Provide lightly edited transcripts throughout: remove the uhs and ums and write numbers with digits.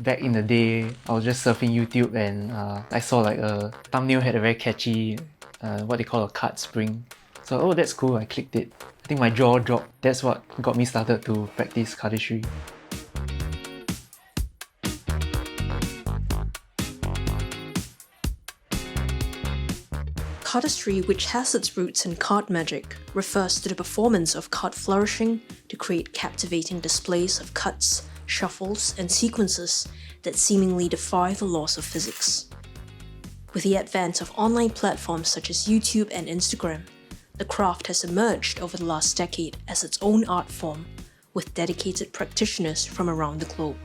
back in the day, I was just surfing YouTube and I saw like a thumbnail had a very catchy, what they call a card spring. So, oh, that's cool, I clicked it. I think my jaw dropped. That's what got me started to practice cardistry. Cardistry, which has its roots in card magic, refers to the performance of card flourishing to create captivating displays of cuts, shuffles, and sequences that seemingly defy the laws of physics. With the advent of online platforms such as YouTube and Instagram, the craft has emerged over the last decade as its own art form, with dedicated practitioners from around the globe.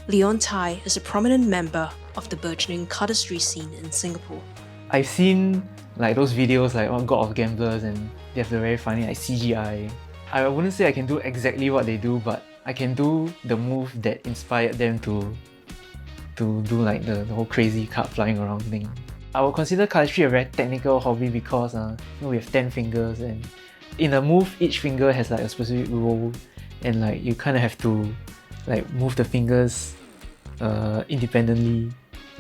Leon Tai is a prominent member of the burgeoning cardistry scene in Singapore. I've seen like those videos like on God of Gamblers, and they have the very funny like CGI. I wouldn't say I can do exactly what they do, but I can do the move that inspired them to do like the whole crazy card flying around thing. I would consider cardistry a very technical hobby because we have 10 fingers, and in a move each finger has like a specific role, and like you kind of have to like move the fingers independently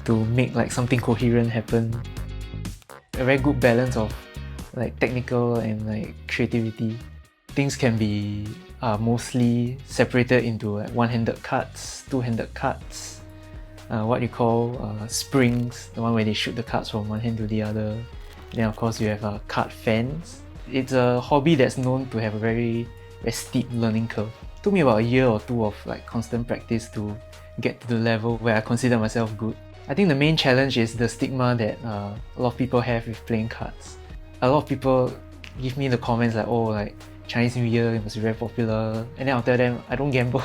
to make like something coherent happen. A very good balance of like technical and like creativity. Things can be mostly separated into like one-handed cuts, two-handed cuts, what you call springs, the one where they shoot the cards from one hand to the other. Then of course you have card fans. It's a hobby that's known to have a very steep learning curve. It took me about a year or two of like constant practice to get to the level where I consider myself good. I think the main challenge is the stigma that a lot of people have with playing cards. A lot of people give me the comments like, oh, like Chinese New Year, it must be very popular, and then I'll tell them I don't gamble.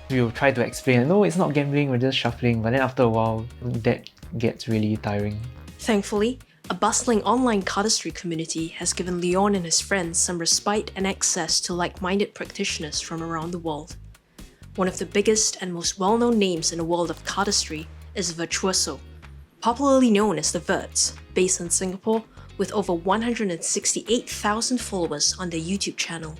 We'll try to explain, no, it's not gambling, we're just shuffling, but then after a while, that gets really tiring. Thankfully, a bustling online cardistry community has given Leon and his friends some respite and access to like-minded practitioners from around the world. One of the biggest and most well-known names in the world of cardistry is Virtuoso, popularly known as the Verts, based in Singapore with over 168,000 followers on their YouTube channel.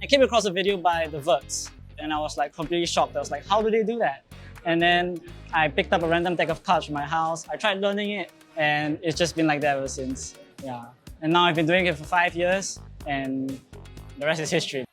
I came across a video by the Verts and I was like completely shocked. I was like, how do they do that? And then I picked up a random deck of cards from my house. I tried learning it and it's just been like that ever since. Yeah. And now I've been doing it for 5 years and the rest is history.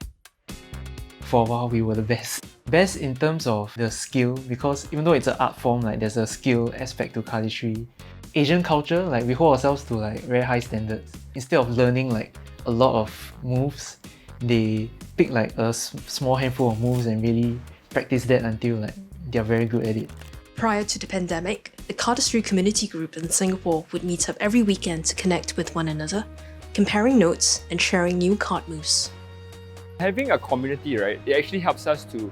For a while we were the best. Best in terms of the skill, because even though it's an art form, like there's a skill aspect to cardistry. Asian culture, like we hold ourselves to like very high standards. Instead of learning like a lot of moves, they pick like a small handful of moves and really practice that until like they're very good at it. Prior to the pandemic, the cardistry community group in Singapore would meet up every weekend to connect with one another, comparing notes and sharing new card moves. Having a community, right, it actually helps us to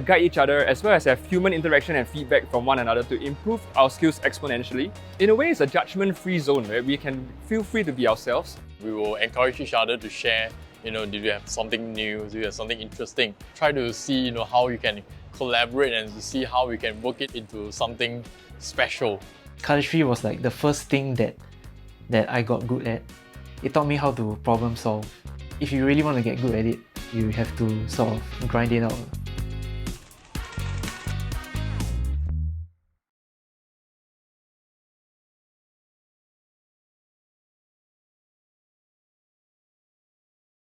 guide each other as well as have human interaction and feedback from one another to improve our skills exponentially. In a way, it's a judgment-free zone where we can feel free to be ourselves. We will encourage each other to share, did you have something new, do you have something interesting? Try to see, how you can collaborate and to see how we can work it into something special. Cardistry was like the first thing that I got good at. It taught me how to problem solve. If you really want to get good at it, you have to sort of grind it out.